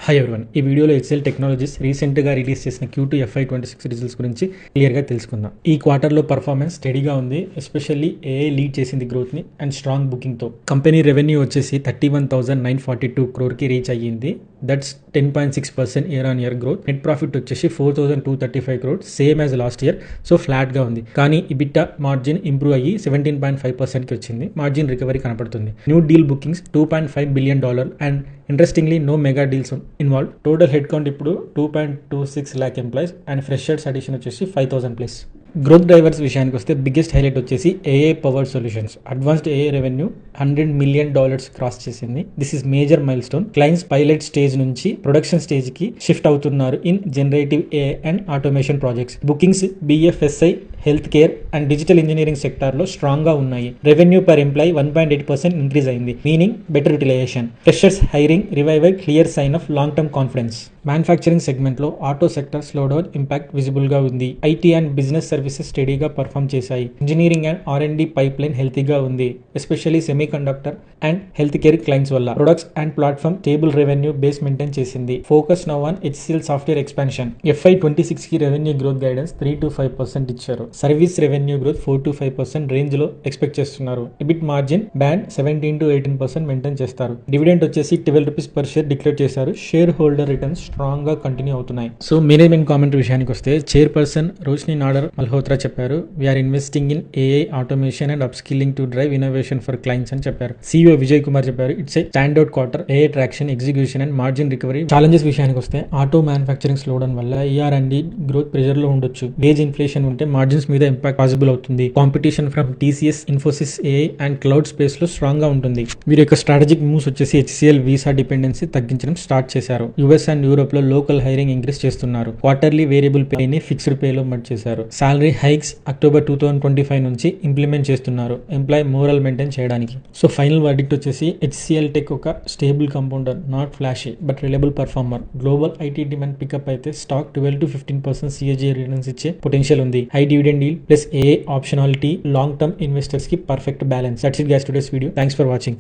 Hi everyone, ఈ వీడియోలో XL technologies రీసెంట్గా రిలీజ్ చేసిన Q2 FY26 రిజల్ట్స్ గురించి క్లియర్గా తెలుసుకుందాం. ఈ క్వార్టర్లో పర్ఫార్మెన్స్ స్టడీగా ఉంది. ఎస్పెషల్లీ ఏఐ లీడ్ చేసింది గ్రోత్ని అండ్ స్ట్రాంగ్ బుకింగ్తో. కంపెనీ రెవెన్యూ వచ్చేసి 31,942 క్రోర్కి రీచ్ అయ్యింది. That's 10.6% year on year growth. Net profit వచ్చేసి 4,235 crores, same as last year. So ఫ్లాట్గా ఉంది. కానీ ఇబిటా మార్జిన్ ఇంప్రూవ్ అయ్యి 17.5%కి వచ్చింది. మార్జిన్ రికవరీ కనపడుతుంది. New deal bookings $2.5 billion and interestingly no mega deals involve. Total headcount ఇప్పుడు 2.26 lakh employees and freshers addition వచ్చేసి 5,000+. గ్రోత్ డ్రైవర్స్ విషయానికి వస్తే బిగ్గెస్ట్ హైలైట్ వచ్చేసి AI powered solutions. Advanced AI revenue $100 million cross చేసింది. This is major milestone. Clients pilot stage నుంచి production stage కి shift అవుతున్నారు in generative AI and automation projects. Bookings BFSI, health care and digital engineering sector లో strong గా ఉన్నాయి. Revenue per employee 1.8% increase అయింది, meaning better utilisation. Freshers hiring revival clear sign of long term confidence. Manufacturing segment లో auto sector slow down impact visible గా ఉంది. IT and business services స్టడీగా perform చేశాయి. Engineering and R&D pipeline హెల్తీగా ఉంది, especially semiconductor and health care clients వల్ల. Products and platform stable revenue base maintain చేసింది. Focus now on HCL software expansion. FY26 కి revenue growth guidance 3 to 5% ఇచ్చారు. Service revenue growth 4 to 5% range లో expect చేస్తున్నారు. EBIT margin band 17 to 18% maintain చేస్తారు. Dividend వచ్చేసి ₹12 per share declare చేశారు. Shareholder returns strong గా continue అవుతున్నాయి. So management comment విషయానికి వస్తే చైర్పర్సన్ రోష్ని నాడర్ మల్హోత్రా చెప్పారు, we're investing in AI automation and upskilling to drive innovation for clients అని చెప్పారు. CEO విజయ్ కుమార్ చెప్పారు, it's a standard quarter. AI traction, execution and margin recovery. Challenges విషయానికి వస్తే ఆటో మ్యానుఫ్యాక్చరింగ్ స్లో డౌన్ వల్ల ER&D growth pressure లో ఉండొచ్చు. Veg inflation ఉంటే margins మీద ఇంపాక్ట్ పాసిబుల్ అవుతుంది. Competition from TCS, Infosys, AI and cloud space లో స్ట్రాంగ్ గా ఉంటుంది. వీరి యొక్క స్ట్రాటజిక్ మూవ్స్ వచ్చేసి HCL వీసా డిపెండెన్సీ తగ్గించడం స్టార్ట్ చేశారు. US అండ్ యూరోప్ లో లోకల్ హైరింగ్ ఇంక్రీస్ చేస్తున్నారు. క్వార్టర్లీ వేరియబుల్ పే ని ఫిక్స్డ్ పే లో మర్జ్ చేశారు. సాలరీ హైక్స్ అక్టోబర్ 2025 నుంచి ఇంప్లిమెంట్ చేస్తున్నారు, ఎంప్లాయ్ మోరల్ మెయింటైన్ చేయడానికి. సో ఫైనల్ వర్డిక్ట్ వచ్చేసి HCL టెక్ ఒక stable compounder, not flashy but reliable performer. Global IT demand pickup అయితే స్టాక్ 12 to 15% CAGR రిటర్న్స్ ఇచ్చే పొటెన్షియల్ ఉంది. High dividend deal plus AI optionality long term investors కి perfect balance. That's it guys today's video. Thanks for watching.